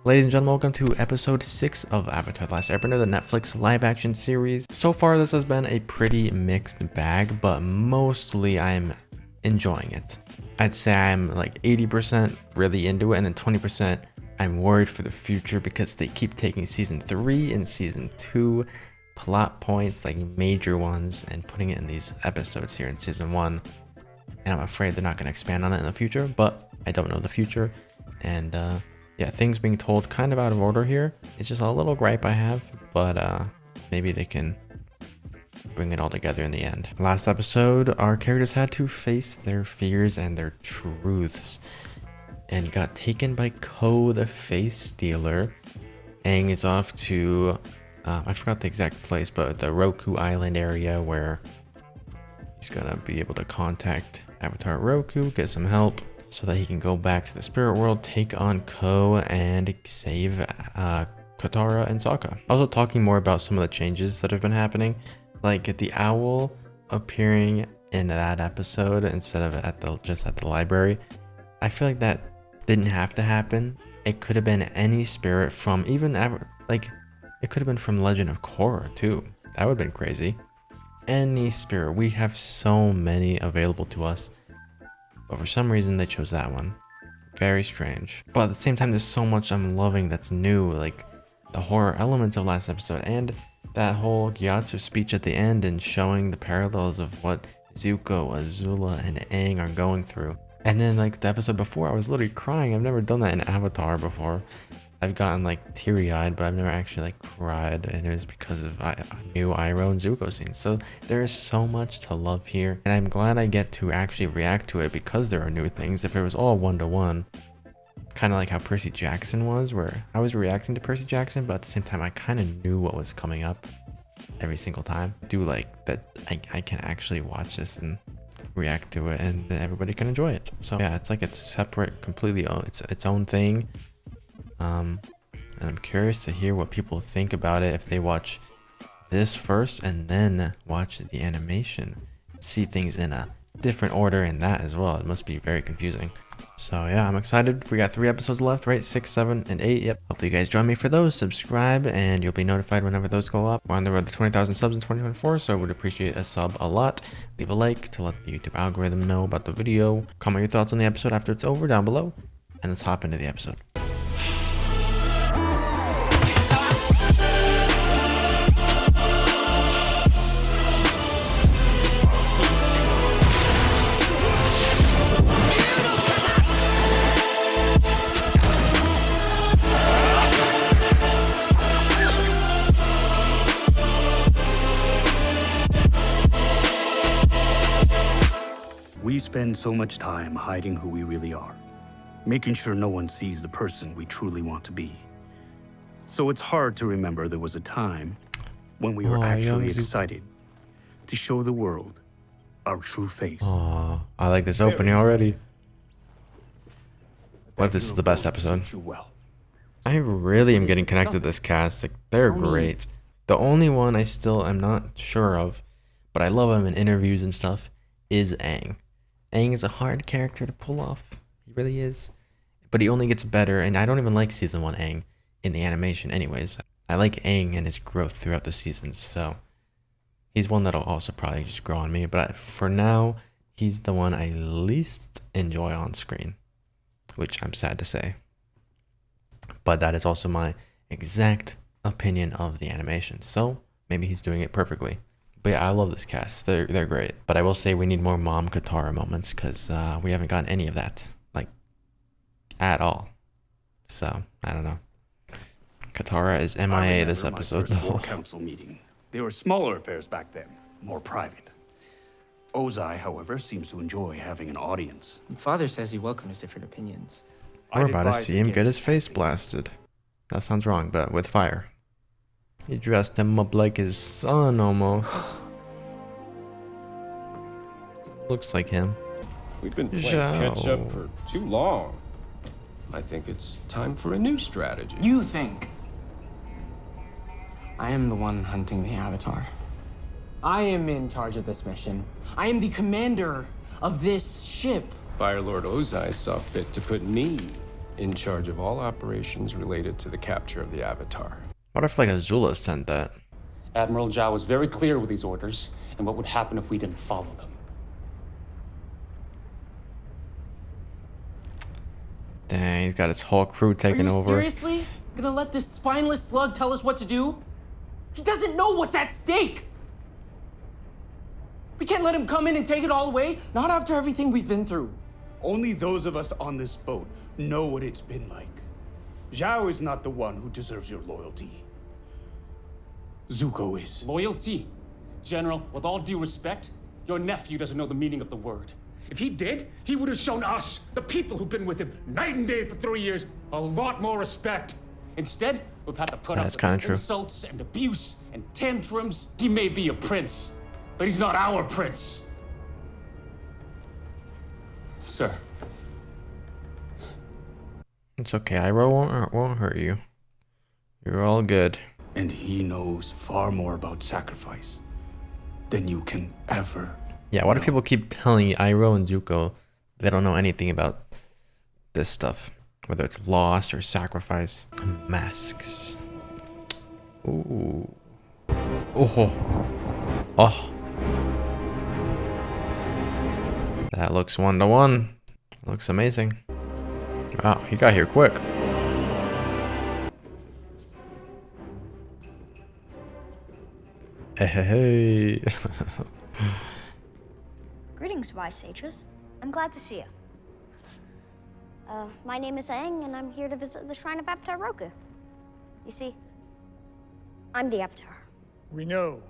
Ladies and gentlemen, welcome to episode 6 of Avatar: The Last Airbender, the Netflix live-action series. So far, this has been a pretty mixed bag, but mostly I'm enjoying it. I'd say I'm like 80% really into it, and then 20% I'm worried for the future because they keep taking season 3 and season 2 plot points, like major ones, and putting it in these episodes here in season 1. And I'm afraid they're not going to expand on it in the future, but I don't know the future. And yeah, things being told kind of out of order here. It's just a little gripe I have, but maybe they can bring it all together in the end. Last episode, our characters had to face their fears and their truths and got taken by Ko, the face stealer. Aang is off to, I forgot the exact place, but the Roku Island area where he's gonna be able to contact Avatar Roku, get some help, so that he can go back to the spirit world, take on Ko, and save Katara and Sokka. Also talking more about some of the changes that have been happening, like the owl appearing in that episode instead of just at the library. I feel like that didn't have to happen. It could have been any spirit from even it could have been from Legend of Korra too. That would have been crazy. Any spirit. We have so many available to us, but for some reason they chose that one. Very strange. But at the same time, there's so much I'm loving that's new, like the horror elements of last episode and that whole Gyatso speech at the end and showing the parallels of what Zuko, Azula, and Aang are going through. And then like the episode before, I was literally crying. I've never done that in Avatar before. I've gotten like teary-eyed, but I've never actually like cried, and it was because of a new Iroh and Zuko scenes. So there is so much to love here, and I'm glad I get to actually react to it because there are new things. If it was all one-to-one, kind of like how Percy Jackson was, where I was reacting to Percy Jackson, but at the same time I kind of knew what was coming up every single time. I do like that I can actually watch this and react to it, and everybody can enjoy it. So yeah, it's like it's separate, completely its own thing. And I'm curious to hear what people think about it if they watch this first and then watch the animation. See things in a different order in that as well. It must be very confusing. So yeah, I'm excited. We got 3 episodes left, right? 6, 7, and 8. Yep. Hopefully you guys join me for those. Subscribe and you'll be notified whenever those go up. We're on the road to 20,000 subs in 2024, so I would appreciate a sub a lot. Leave a like to let the YouTube algorithm know about the video. Comment your thoughts on the episode after it's over down below. And let's hop into the episode. We spend so much time hiding who we really are, making sure no one sees the person we truly want to be. So it's hard to remember there was a time when we were actually excited to show the world our true face. Oh, I like this opening already. What if this is the best episode? I really am getting connected to this cast. Like, they're great. The only one I still am not sure of, but I love him in interviews and stuff, is Aang. Aang is a hard character to pull off. He really is. But he only gets better, and I don't even like season 1 Aang in the animation anyways. I like Aang and his growth throughout the seasons, so he's one that'll also probably just grow on me. But for now, he's the one I least enjoy on screen, which I'm sad to say. But that is also my exact opinion of the animation, so maybe he's doing it perfectly. But yeah, I love this cast. They're great. But I will say we need more Mom Katara moments because we haven't gotten any of that, like, at all. So, I don't know. Katara is MIA this episode, though. Council meeting. They were smaller affairs back then, more private. Ozai, however, seems to enjoy having an audience. Father says he welcomes different opinions. We're about to see him get his face blasted. That sounds wrong, but with fire. He dressed him up like his son, almost. Looks like him. We've been playing catch up for too long. I think it's time for a new strategy. You think? I am the one hunting the Avatar. I am in charge of this mission. I am the commander of this ship. Fire Lord Ozai saw fit to put me in charge of all operations related to the capture of the Avatar. What if like Azula sent that? Admiral Zhao was very clear with these orders and what would happen if we didn't follow them. Dang, he's got his whole crew taking over. Seriously? Gonna let this spineless slug tell us what to do? He doesn't know what's at stake! We can't let him come in and take it all away, not after everything we've been through. Only those of us on this boat know what it's been like. Zhao is not the one who deserves your loyalty. Zuko is. Loyalty? General, with all due respect, your nephew doesn't know the meaning of the word. If he did, he would have shown us, the people who've been with him night and day for 3 years, a lot more respect. Instead, we've had to put up with insults and abuse and tantrums. He may be a prince, but he's not our prince. Sir. It's okay, Iroh won't hurt you. You're all good. And he knows far more about sacrifice than you can ever. Yeah, why do people keep telling Iroh and Zuko they don't know anything about this stuff? Whether it's lost or sacrifice. Masks. Ooh. Oh. Oh. That looks 1-to-1. Looks amazing. Wow, he got here quick. Hey. Greetings, wise sages. I'm glad to see you. My name is Aang, and I'm here to visit the Shrine of Avatar Roku. You see, I'm the Avatar. We know.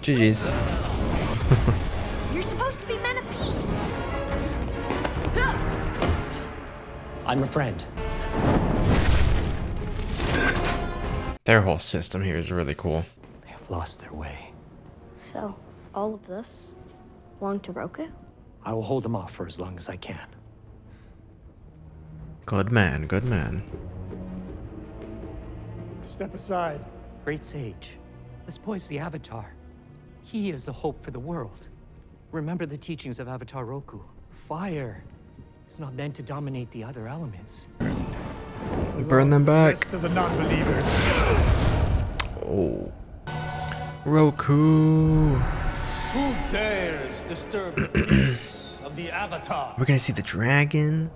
GG's. You're supposed to be men of peace. I'm a friend. Their whole system here is really cool. They have lost their way. So, all of this belong to Roku? I will hold them off for as long as I can. Good man, good man. Step aside. Great sage, this boy's the Avatar. He is the hope for the world. Remember the teachings of Avatar Roku. Fire is not meant to dominate the other elements. Burn them back. Rest of the non-believers. Oh. Roku. Who dares disturb the peace of the Avatar? We're gonna see the dragon.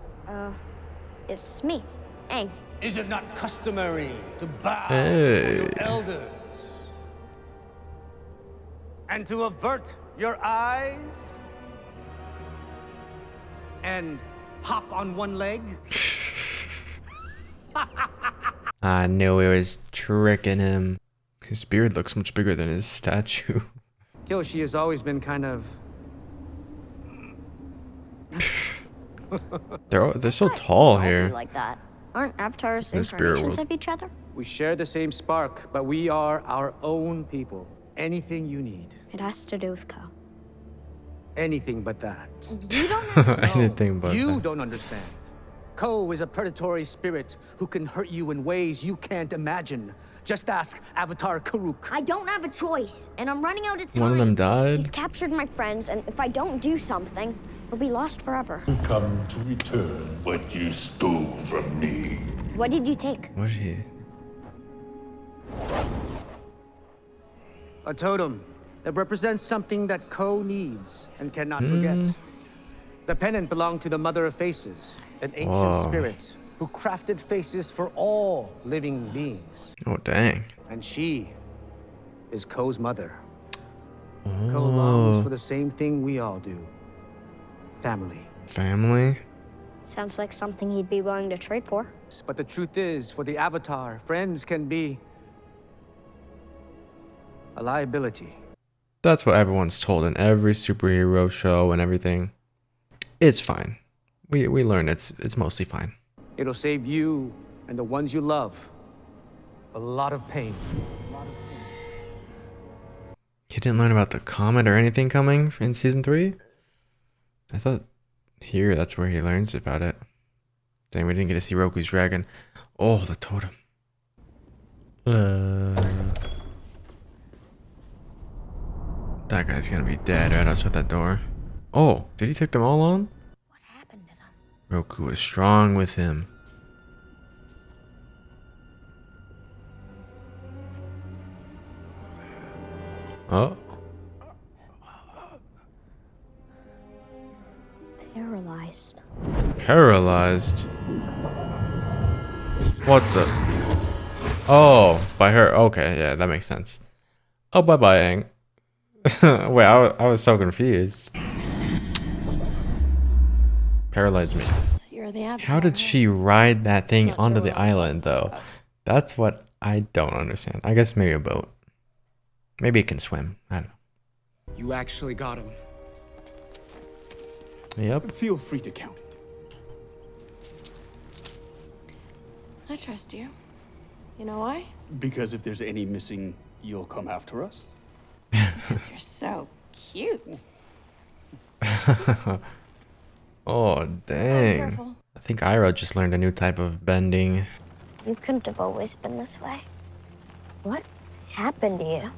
It's me, Aang. Is it not customary to bow Hey. before your elders? And to avert your eyes? And hop on one leg? I knew he was tricking him. His beard looks much bigger than his statue. Kyoshi has always been kind of... They're so tall All here. be like that. Aren't avatars The spirit incarnations world. of each other? We share the same spark, but we are our own people. Anything you need. It has to do with Ko. Anything but that. You don't understand. Anything but You that. don't understand. Ko is a predatory spirit who can hurt you in ways you can't imagine. Just ask Avatar Karuk. I don't have a choice, and I'm running out of time. One of them died. He's captured my friends, and if I don't do something, we'll be lost forever. Come to return what you stole from me. What did you take? What did he? A totem that represents something that Ko needs and cannot forget. The pennant belonged to the Mother of Faces, an ancient Whoa. spirit who crafted faces for all living beings. Oh dang. And she is Ko's mother. Ko longs for the same thing we all do. Family. Family. Sounds like something he'd be willing to trade for. But the truth is, for the Avatar, friends can be a liability. That's what everyone's told in every superhero show and everything. It's fine. We learn it's mostly fine. It'll save you and the ones you love a lot of pain. He didn't learn about the comet or anything coming in season 3? I thought here that's where he learns about it. Dang, we didn't get to see Roku's dragon. Oh, the totem. That guy's gonna be dead right outside that door. Oh, did he take them all on? What happened to them? Roku is strong with him. Oh. Paralyzed. Paralyzed? What the? Oh, by her. Okay, yeah, that makes sense. Oh, bye-bye, Aang. Wait, I was so confused. Paralyzed me. So you're the Avatar, How did she ride that thing Not onto sure the what all this island, is though? about. That's what I don't understand. I guess maybe a boat. Maybe it can swim. I don't know. You actually got him. Yep. Feel free to count it. I trust you. You know why? Because if there's any missing, you'll come after us? Because you're so cute. Oh, dang. careful. I think Iroh just learned a new type of bending. You couldn't have always been this way. What happened to you?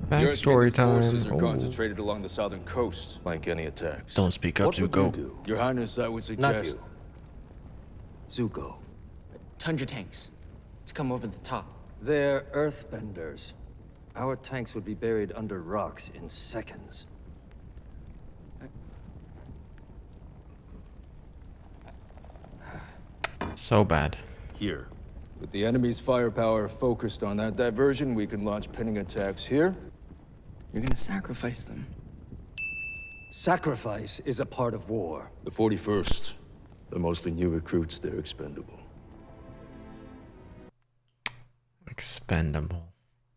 Backstory time. Forces are Oh. concentrated along the southern coast. Like any attacks. Don't speak up, What would Zuko. you do? Your Highness, I would Not suggest... you. Zuko. Tundra tanks to come over the top. They're earthbenders. Our tanks would be buried under rocks in seconds. So bad. Here. With the enemy's firepower focused on that diversion, we can launch pinning attacks here. You're gonna sacrifice them. Sacrifice is a part of war. The 41st. They're mostly new recruits, they're expendable. Expendable.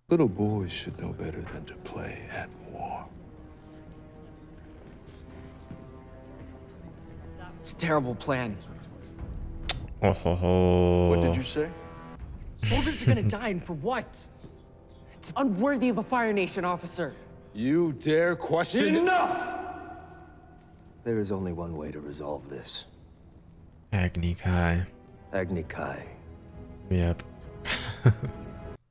Little boys should know better than to play at war. It's a terrible plan. Oh ho ho. What did you say? Soldiers are gonna die, and for what? It's unworthy of a Fire Nation officer. You dare question... Enough! There is only one way to resolve this. Agni Kai. Agni Kai. Yep.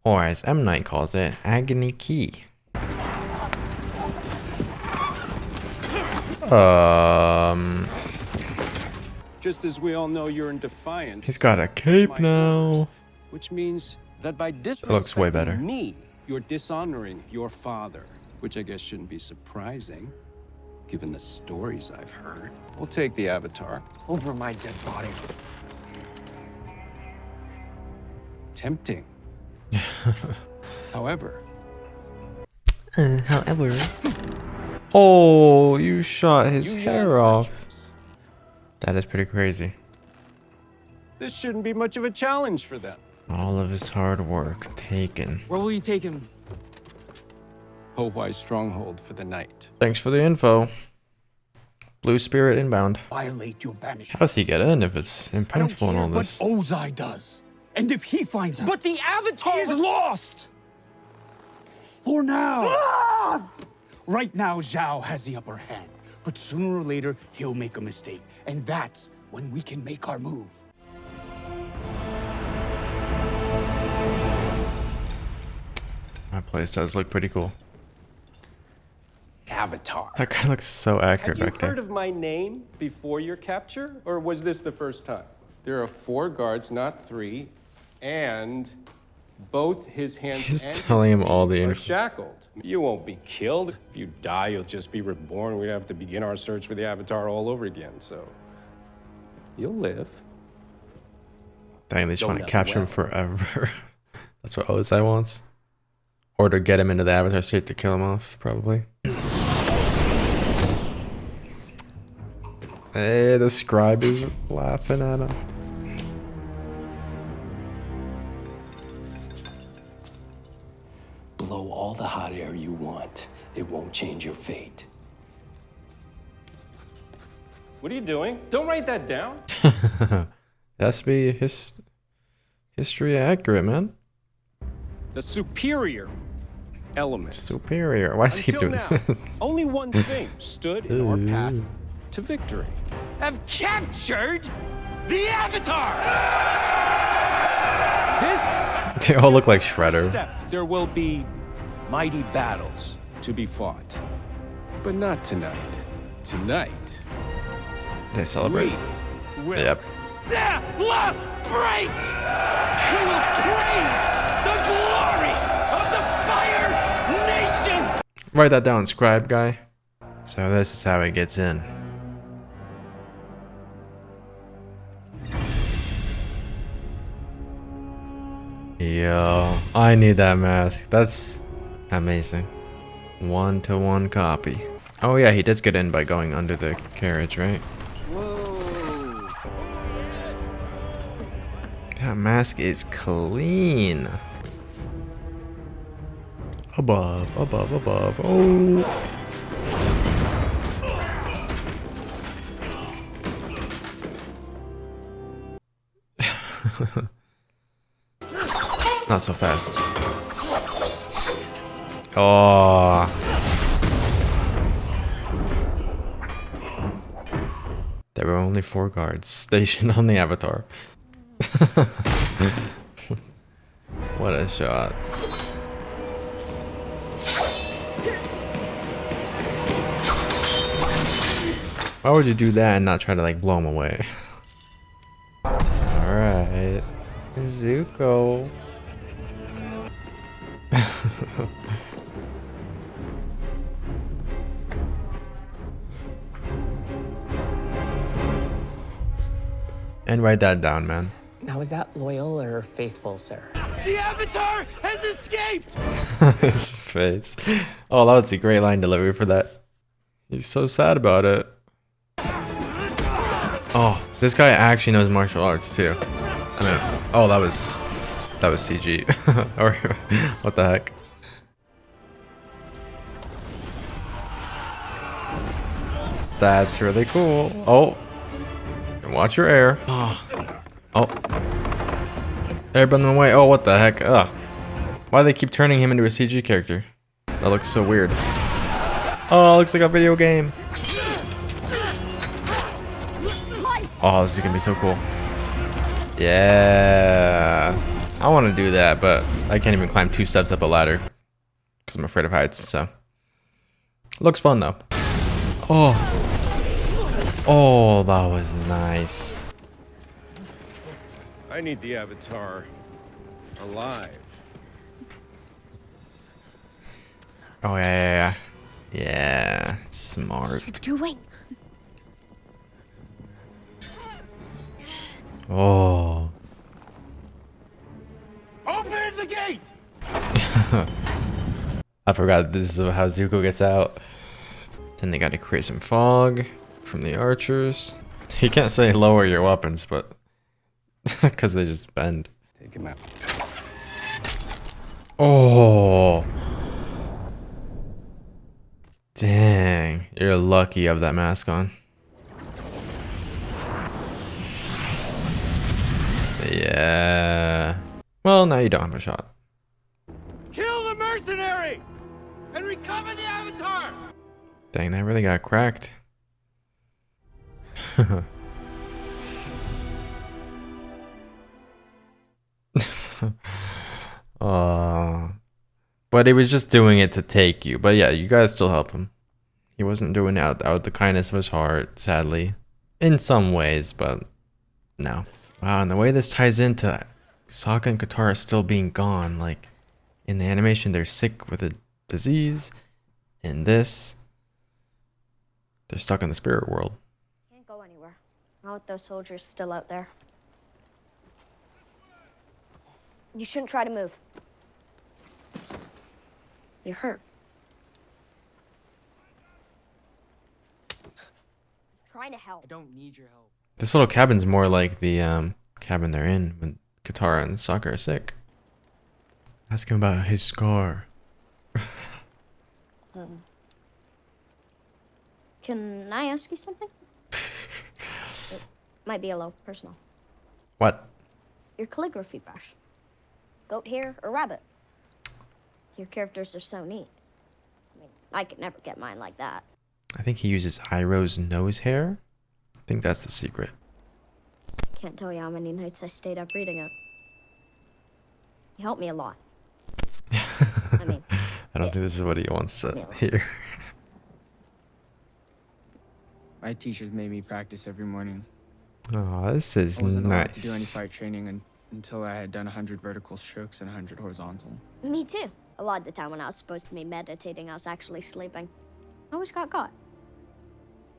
Or as M. Night calls it, Agni Key. Just as we all know you're in defiance. He's got a cape now. Which means that by disrespecting looks way better. me, you're dishonoring your father. Which I guess shouldn't be surprising, given the stories I've heard. We'll take the Avatar. Over my dead body. Tempting. However. However. Oh, you shot his You hair young off. archers. That is pretty crazy. This shouldn't be much of a challenge for them. All of his hard work taken. Where will you take him? Howai's stronghold for the night. Thanks for the info. Blue Spirit inbound. Violate your banishment. How does he get in if it's impenetrable and all But this? Ozai does. And if he finds out... But the Avatar is lost! For now! Right now, Zhao has the upper hand. But sooner or later, he'll make a mistake. And that's when we can make our move. My place does look pretty cool. Avatar. That guy looks so accurate Had you back there. heard of my name before your capture, or was this the first time? There are 4 guards, not 3, and both his hands He's and telling him all the are info. shackled. You won't be killed. If you die, you'll just be reborn. We'd have to begin our search for the Avatar all over again, so you'll live. Dang, they just Don't want to know capture him well. forever. That's what Ozai wants. Or to get him into the Avatar suit to kill him off, probably. Hey, the scribe is laughing at him. Blow all the hot air you want. It won't change your fate. What are you doing? Don't write that down. It has to be history accurate, man. The superior element. Superior. Why does he keep Until doing now, this? only one thing stood in our path to victory. Have captured the Avatar! This They all look like Shredder. step, there will be mighty battles to be fought. But not tonight. Tonight, They celebrate. Yep. Celebrate! We will praise the glory of the Fire Nation! Write that down, scribe guy. So this is how it gets in. Yo, I need that mask. That's amazing. 1-to-1 copy. Oh yeah, he does get in by going under the carriage, right? Whoa! That mask is clean. Above, above, above. Oh. Not so fast. Oh. There were only 4 guards stationed on the Avatar. What a shot. Why would you do that and not try to like blow him away? Alright. Zuko. And write that down, man. Now, is that loyal or faithful, sir? The Avatar has escaped! His face. Oh, that was a great line delivery for that. He's so sad about it. Oh, this guy actually knows martial arts too. I mean, oh, that was CG. Or what the heck? That's really cool. Oh, and watch your air. Oh, Airbender away. Oh, what the heck? Ugh. Why do they keep turning him into a CG character? That looks so weird. Oh, it looks like a video game. Oh, this is gonna be so cool. Yeah. I want to do that, but I can't even climb 2 steps up a ladder because I'm afraid of heights, so. Looks fun though. Oh. Oh, that was nice. I need the Avatar alive. Oh, yeah. Yeah, smart. It's doing. Oh. Open the gate! I forgot this is how Zuko gets out. Then they got to create some fog from the archers. He can't say lower your weapons, but because they just bend. Take him out. Oh. Dang. You're lucky you have that mask on. Yeah. Well, now you don't have a shot. Kill the mercenary! And recover the Avatar! Dang, that really got cracked. But he was just doing it to take you. But yeah, you guys still help him. He wasn't doing it out of the kindness of his heart, sadly. In some ways, but no. Wow, and the way this ties into Sokka and Katara still being gone, like in the animation they're sick with a disease. In this, they're stuck in the spirit world. Can't go anywhere. Not with those soldiers still out there. You shouldn't try to move. You're hurt. I'm trying to help. I don't need your help. This little cabin's more like the cabin they're in when Katara and Sokka are sick. Ask him about his scar. Can I ask you something? It might be a little personal. What? Your calligraphy brush. Goat hair or rabbit? Your characters are so neat. I mean, I could never get mine like that. I think he uses Iroh's nose hair. I think that's the secret. Can't tell you how many nights I stayed up reading it. You helped me a lot. I mean, I don't think this is what he wants to hear. My teachers made me practice every morning. Oh, this is I wasn't allowed to do any nice. fight training until I had done 100 vertical strokes and 100 horizontal. Me too. A lot of the time when I was supposed to be meditating, I was actually sleeping. I always got caught.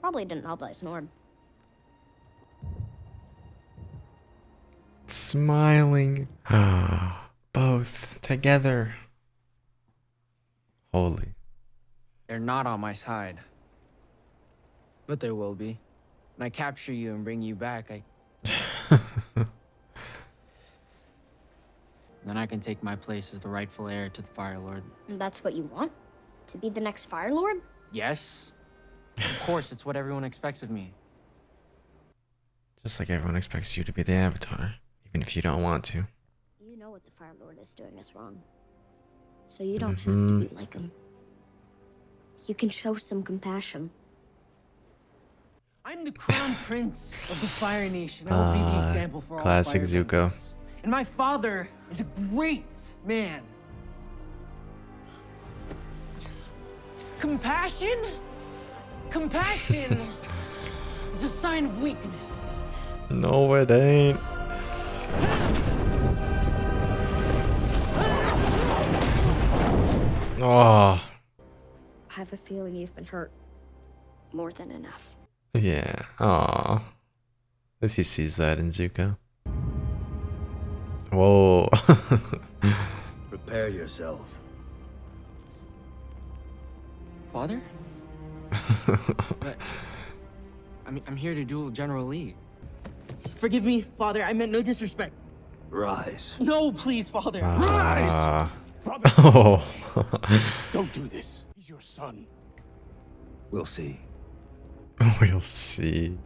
Probably didn't help that I snored. Smiling. Both together. Holy. They're not on my side. But they will be. When I capture you and bring you back, then I can take my place as the rightful heir to the Fire Lord. And that's what you want? To be the next Fire Lord? Yes. Of course, it's what everyone expects of me. Just like everyone expects you to be the Avatar, even if you don't want to. You know what the Fire Lord is doing is wrong. So you don't have to be like him. You can show some compassion. I'm the crown prince of the Fire Nation. I will be the example for all classic Firebenders. Zuko. And my father is a great man. Compassion? Compassion is a sign of weakness. No, it ain't. Oh. I have a feeling you've been hurt more than enough. Yeah. Aw. At least he sees that in Zuko. Whoa. Prepare yourself. Father? But I'm here to duel General Lee. Forgive me, Father. I meant no disrespect. Rise. No, please, Father. Rise! Oh. Don't do this. He's your son. We'll see. We'll see.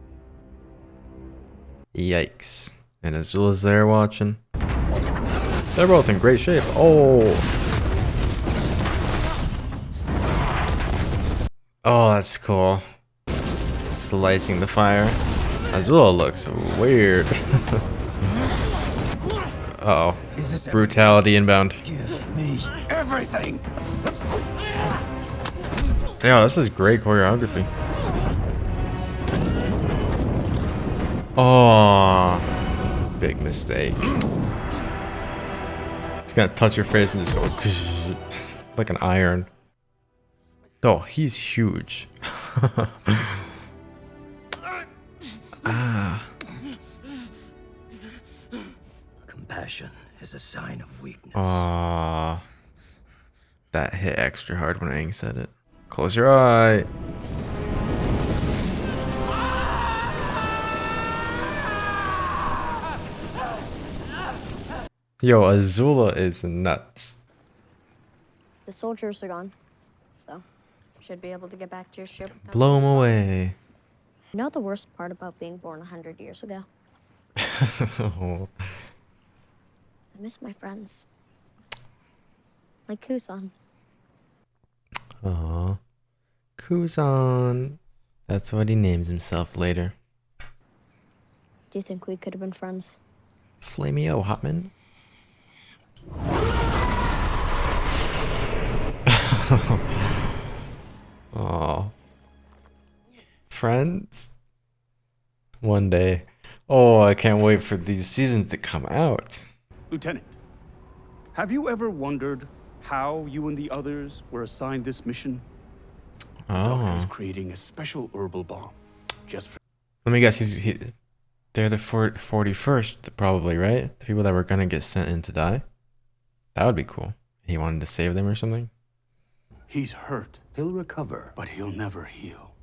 Yikes. And Azula's there watching. They're both in great shape. Oh. Oh, that's cool. Slicing the fire. Azula looks weird. Uh oh. Brutality inbound. Give me everything. Yeah, this is great choreography. Oh, big mistake. It's gonna touch your face and just go like an iron. Oh, he's huge. Ah. Compassion is a sign of weakness. Ah. That hit extra hard when Aang said it. Close your eye. Yo, Azula is nuts. The soldiers are gone, so should be able to get back to your ship. Blow him away. You know the worst part about being born 100 years ago? Oh. I miss my friends. Like Kusan. Aw. Kuzan. That's what he names himself later. Do you think we could have been friends? Flameo Hotman. Oh. Friends? One day. Oh, I can't wait for these seasons to come out. Lieutenant, have you ever wondered how you and the others were assigned this mission? The doctor's creating a special herbal bomb just for... Let me guess, they're the 41st, probably, right? The people that were gonna get sent in to die? That would be cool. He wanted to save them or something? He's hurt. He'll recover. But he'll never heal.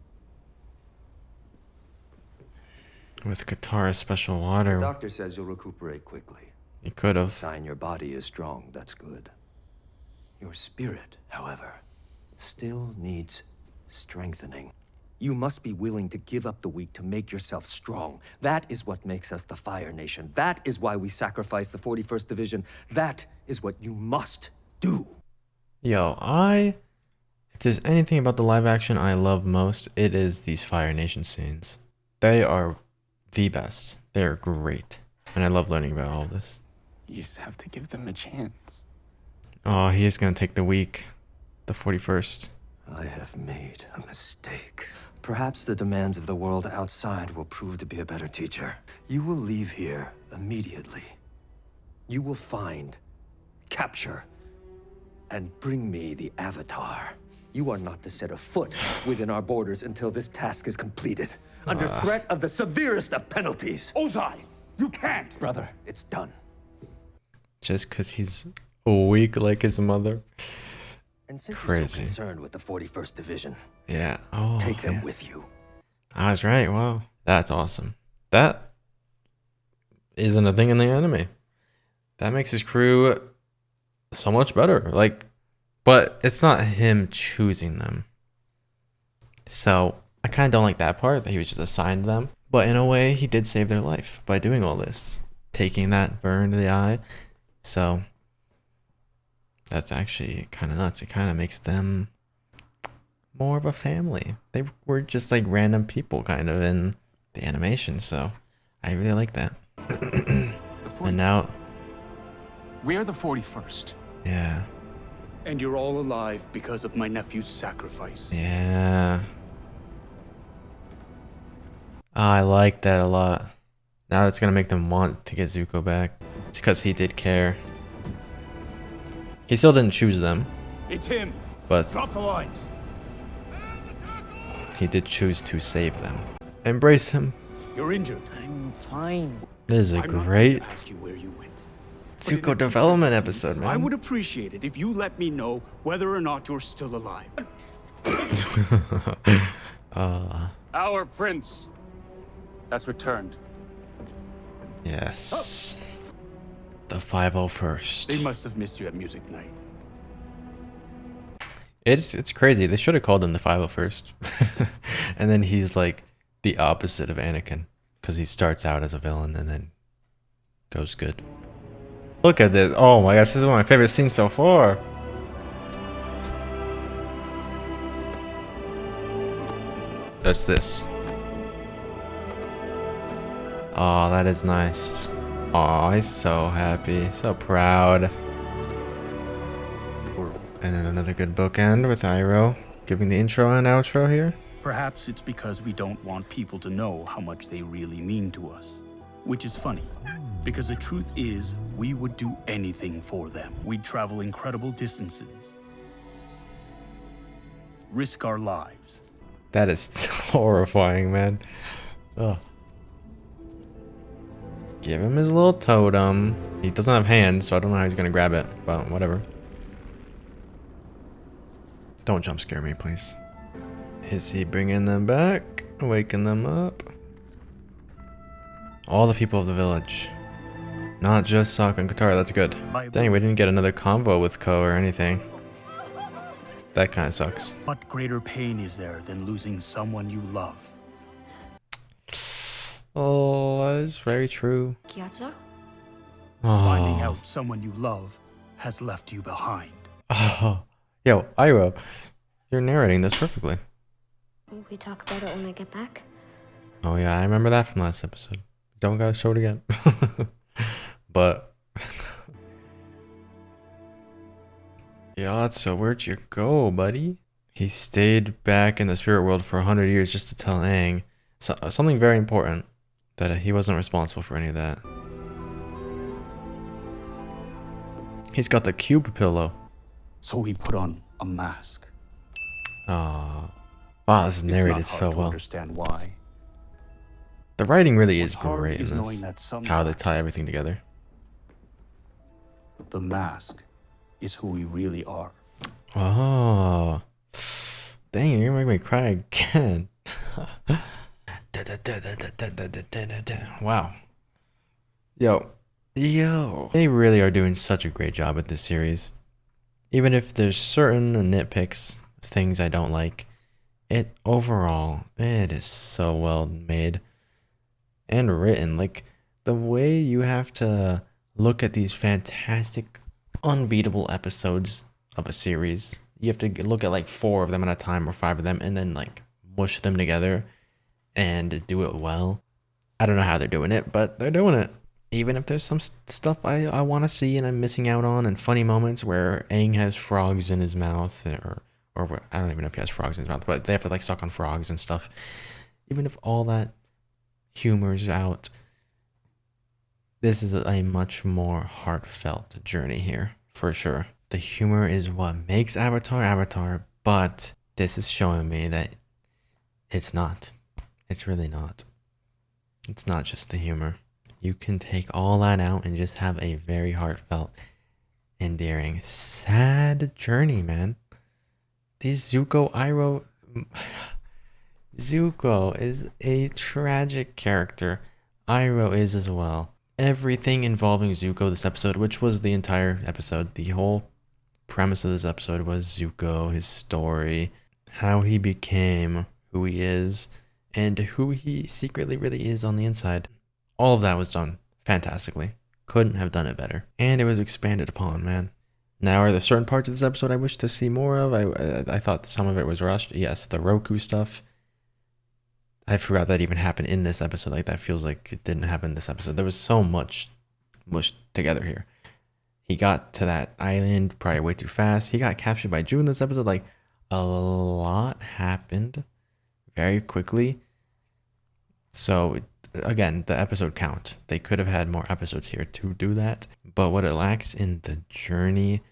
With Katara's special water. The doctor says you'll recuperate quickly. He could have. Sign your body is strong, that's good. Your spirit, however, still needs strengthening. You must be willing to give up the weak to make yourself strong. That is what makes us the Fire Nation. That is why we sacrifice the 41st Division. That is what you must do. Yo, if there's anything about the live action I love most, it is these Fire Nation scenes. They are the best. They're great. And I love learning about all this. You just have to give them a chance. Oh, he is going to take the weak. The 41st. I have made a mistake. Perhaps the demands of the world outside will prove to be a better teacher. You will leave here immediately. You will find, capture, and bring me the Avatar. You are not to set a foot within our borders until this task is completed, under threat of the severest of penalties. Ozai, you can't! Brother, it's done. Just because he's weak like his mother. And since Crazy. you're so concerned with the 41st Division, yeah. Oh, take them yeah. with you. I was right. Wow. That's awesome. That isn't a thing in the anime. That makes his crew so much better. Like, but it's not him choosing them. So I kind of don't like that part, that he was just assigned them. But in a way, he did save their life by doing all this. Taking that burn to the eye. So that's actually kind of nuts. It kind of makes them more of a family. They were just like random people kind of in the animation. So I really like that. And now... We're the 41st. Yeah. And you're all alive because of my nephew's sacrifice. Yeah. I like that a lot. Now it's gonna make them want to get Zuko back. It's because he did care. He still didn't choose them. It's him. But drop the lines. He did choose to save them. Embrace him. You're injured. I'm fine. This is a I'm not great gonna ask you where you went. Zuko development episode, man. I would appreciate it if you let me know whether or not you're still alive. Our prince has returned. Yes. The 501st. They must have missed you at music night. It's crazy. They should have called him the 501st. And then he's like the opposite of Anakin. Because he starts out as a villain and then goes good. Look at this. Oh my gosh, this is one of my favorite scenes so far. That's this. Oh, that is nice. Oh, he's so happy, so proud. And then another good bookend with Iroh giving the intro and outro here. Perhaps it's because we don't want people to know how much they really mean to us. Which is funny, because the truth is, we would do anything for them. We'd travel incredible distances, risk our lives. That is horrifying, man. Ugh. Give him his little totem. He doesn't have hands, so I don't know how he's gonna grab it, but whatever. Don't jump scare me, please. Is he bringing them back? Waking them up? All the people of the village. Not just Sokka and Katara, that's good. Dang, we didn't get another convo with Ko or anything. That kind of sucks. What greater pain is there than losing someone you love? Oh, that is very true. Gyatso? Finding out someone you love has left you behind. Oh. Yo, Iroh, you're narrating this perfectly. We talk about it when I get back. Oh yeah, I remember that from last episode. Don't gotta show it again. But yeah, so where'd you go, buddy? He stayed back in the spirit world for 100 years just to tell Aang something very important, that he wasn't responsible for any of that. He's got the cube pillow. So he put on a mask. Oh, wow, this is narrated so well. Understand why. The writing really is What's hard great is in knowing this. that sometimes How they tie everything together. the mask is who we really are. Oh, dang, you're gonna make me cry again. Wow. Yo. They really are doing such a great job with this series. Even if there's certain nitpicks, things I don't like, overall, it is so well made and written. Like, the way you have to look at these fantastic, unbeatable episodes of a series. You have to look at like 4 of them at a time or 5 of them and then like mush them together and do it well. I don't know how they're doing it, but they're doing it. Even if there's some stuff I want to see and I'm missing out on, and funny moments where Aang has frogs in his mouth, or or I don't even know if he has frogs in his mouth, but they have to like suck on frogs and stuff. Even if all that humor's out, this is a much more heartfelt journey here, for sure. The humor is what makes Avatar Avatar, but this is showing me that it's not. It's really not. It's not just the humor. You can take all that out and just have a very heartfelt, endearing, sad journey, man. These Zuko, Iroh... Zuko is a tragic character. Iroh is as well. Everything involving Zuko this episode, which was the entire episode, the whole premise of this episode was Zuko, his story, how he became who he is, and who he secretly really is on the inside. All of that was done fantastically. Couldn't have done it better. And it was expanded upon, man. Now, are there certain parts of this episode I wish to see more of? I thought some of it was rushed. Yes, the Roku stuff. I forgot that even happened in this episode. Like, that feels like it didn't happen in this episode. There was so much mushed together here. He got to that island probably way too fast. He got captured by Ju in this episode. Like, a lot happened very quickly. So, again, the episode count. They could have had more episodes here to do that. But what it lacks in the journey,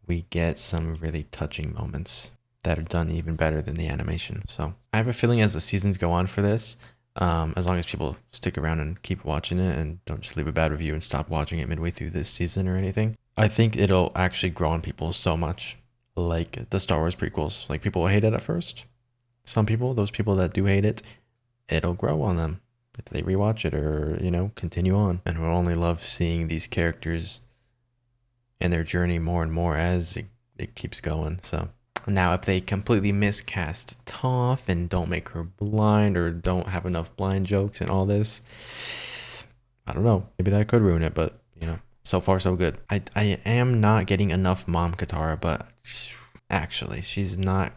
we get some really touching moments that are done even better than the animation. So I have a feeling as the seasons go on for this, as long as people stick around and keep watching it and don't just leave a bad review and stop watching it midway through this season or anything, I think it'll actually grow on people so much, like the Star Wars prequels. Like, people will hate it at first. Some people, those people that do hate it, it'll grow on them if they rewatch it or, you know, continue on. And we'll only love seeing these characters and their journey more and more as it keeps going. So now, if they completely miscast Toph and don't make her blind or don't have enough blind jokes and all this, I don't know. Maybe that could ruin it, but, you know, so far so good. I am not getting enough Mom Katara, but actually, she's not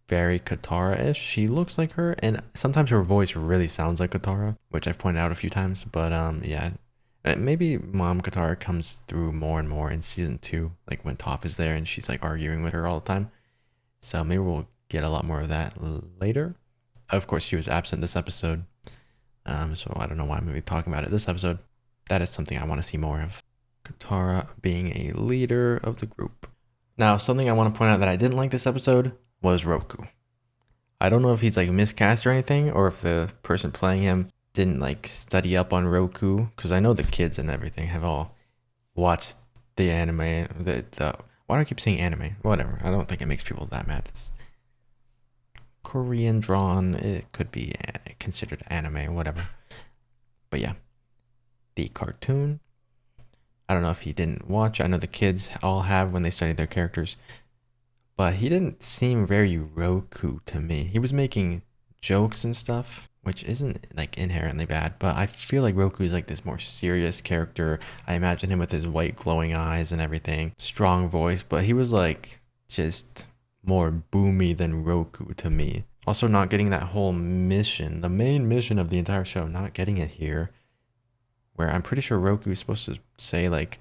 very Katara-ish. She looks like her, and sometimes her voice really sounds like Katara, which I've pointed out a few times. But yeah, maybe Mom Katara comes through more and more in season 2, like when Toph is there and she's like arguing with her all the time. So maybe we'll get a lot more of that later. Of course, she was absent this episode, so I don't know why I'm going to be talking about it this episode. That is something I want to see more of. Katara being a leader of the group. Now, something I want to point out that I didn't like this episode was Roku. I don't know if he's like miscast or anything, or if the person playing him didn't like study up on Roku, because I know the kids and everything have all watched the anime, why do I keep saying anime? Whatever. I don't think it makes people that mad. It's Korean drawn. It could be considered anime, whatever. But yeah, the cartoon. I don't know if he didn't watch. I know the kids all have when they study their characters. But he didn't seem very Roku to me. He was making jokes and stuff, which isn't like inherently bad, but I feel like Roku is like this more serious character. I imagine him with his white glowing eyes and everything, strong voice, but he was like just more boomy than Roku to me. Also, not getting that whole mission, the main mission of the entire show, not getting it here, where I'm pretty sure Roku is supposed to say like,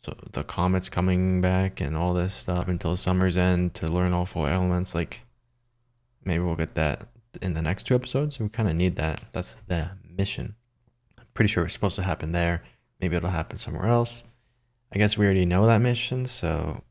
so the comet's coming back and all this stuff until summer's end to learn all 4 elements. Like, maybe we'll get that in the next 2 episodes. We kind of need that. That's the mission. I'm pretty sure it's supposed to happen there. Maybe it'll happen somewhere else. I guess we already know that mission, so...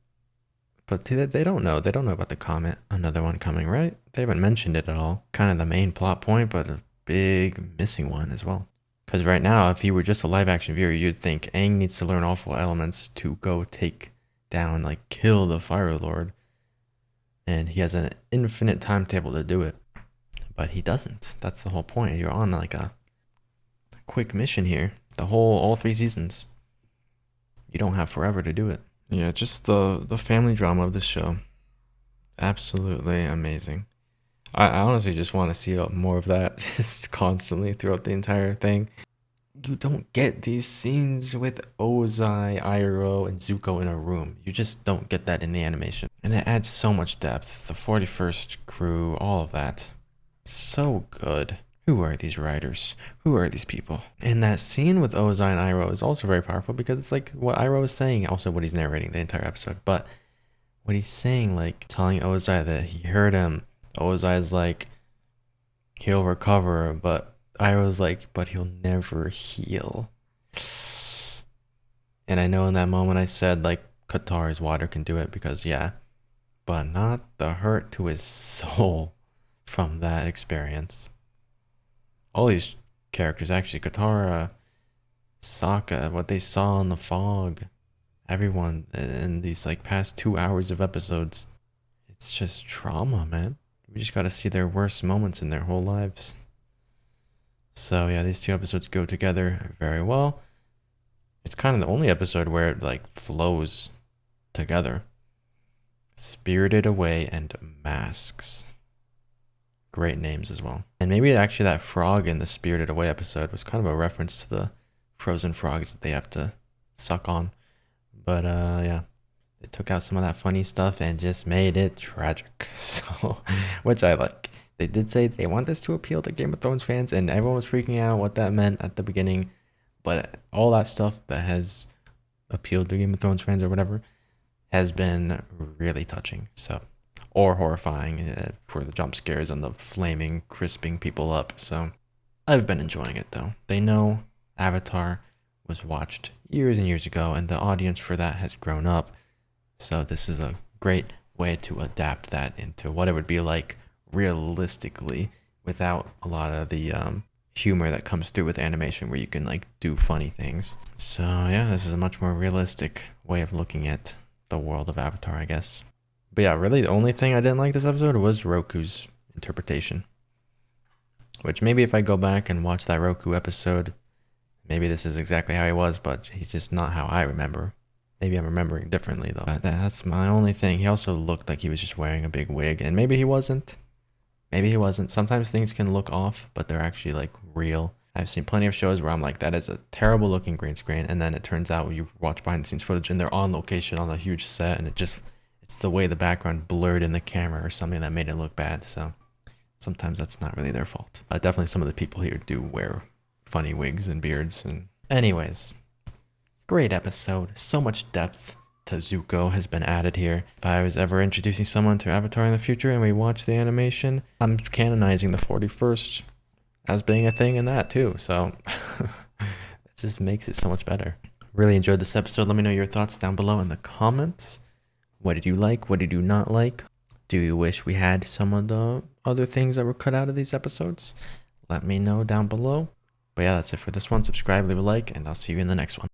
But they don't know. They don't know about the comet. Another one coming, right? They haven't mentioned it at all. Kind of the main plot point, but a big missing one as well. Because right now, if you were just a live-action viewer, you'd think Aang needs to learn all 4 elements to go take down, like, kill the Fire Lord. And he has an infinite timetable to do it. But he doesn't. That's the whole point. You're on, like, a quick mission here. All 3 seasons. You don't have forever to do it. Yeah, just the family drama of this show. Absolutely amazing. I honestly just want to see more of that just constantly throughout the entire thing. You don't get these scenes with Ozai, Iroh, and Zuko in a room. You just don't get that in the animation. And it adds so much depth. The 41st crew, all of that. So good. Who are these writers? Who are these people? And that scene with Ozai and Iroh is also very powerful because it's like what Iroh is saying, also what he's narrating the entire episode. But what he's saying, like telling Ozai that he hurt him. Ozai's like, he'll recover, but I was like, but he'll never heal. And I know in that moment I said like Katara's water can do it because yeah, but not the hurt to his soul from that experience. All these characters, actually, Katara, Sokka, what they saw in the fog, everyone in these like past 2 hours of episodes, it's just trauma, man. We just gotta see their worst moments in their whole lives. So yeah, these two episodes go together very well. It's kind of the only episode where it like flows together. Spirited Away and Masks. Great names as well. And maybe actually that frog in the Spirited Away episode was kind of a reference to the frozen frogs that they have to suck on. But yeah, they took out some of that funny stuff and just made it tragic. So, which I like. They did say they want this to appeal to Game of Thrones fans, and everyone was freaking out what that meant at the beginning. But all that stuff that has appealed to Game of Thrones fans or whatever has been really touching. So, or horrifying for the jump scares and the flaming, crisping people up. So, I've been enjoying it though. They know Avatar was watched years and years ago, and the audience for that has grown up. So this is a great way to adapt that into what it would be like realistically without a lot of the humor that comes through with animation where you can like do funny things. So yeah, this is a much more realistic way of looking at the world of Avatar, I guess. But yeah, really the only thing I didn't like this episode was Roku's interpretation. Which maybe if I go back and watch that Roku episode, maybe this is exactly how he was, but he's just not how I remember. Maybe I'm remembering differently though. But that's my only thing. He also looked like he was just wearing a big wig, and maybe he wasn't. Maybe he wasn't. Sometimes things can look off, but they're actually like real. I've seen plenty of shows where I'm like, that is a terrible looking green screen, and then it turns out you watch behind the scenes footage and they're on location on a huge set, and it's the way the background blurred in the camera or something that made it look bad. So sometimes that's not really their fault. Definitely some of the people here do wear funny wigs and beards. And anyways, great episode. So much depth to Zuko has been added here. If I was ever introducing someone to Avatar in the future and we watch the animation, I'm canonizing the 41st as being a thing in that too. So it just makes it so much better. Really enjoyed this episode. Let me know your thoughts down below in the comments. What did you like? What did you not like? Do you wish we had some of the other things that were cut out of these episodes? Let me know down below. But yeah, that's it for this one. Subscribe, leave a like, and I'll see you in the next one.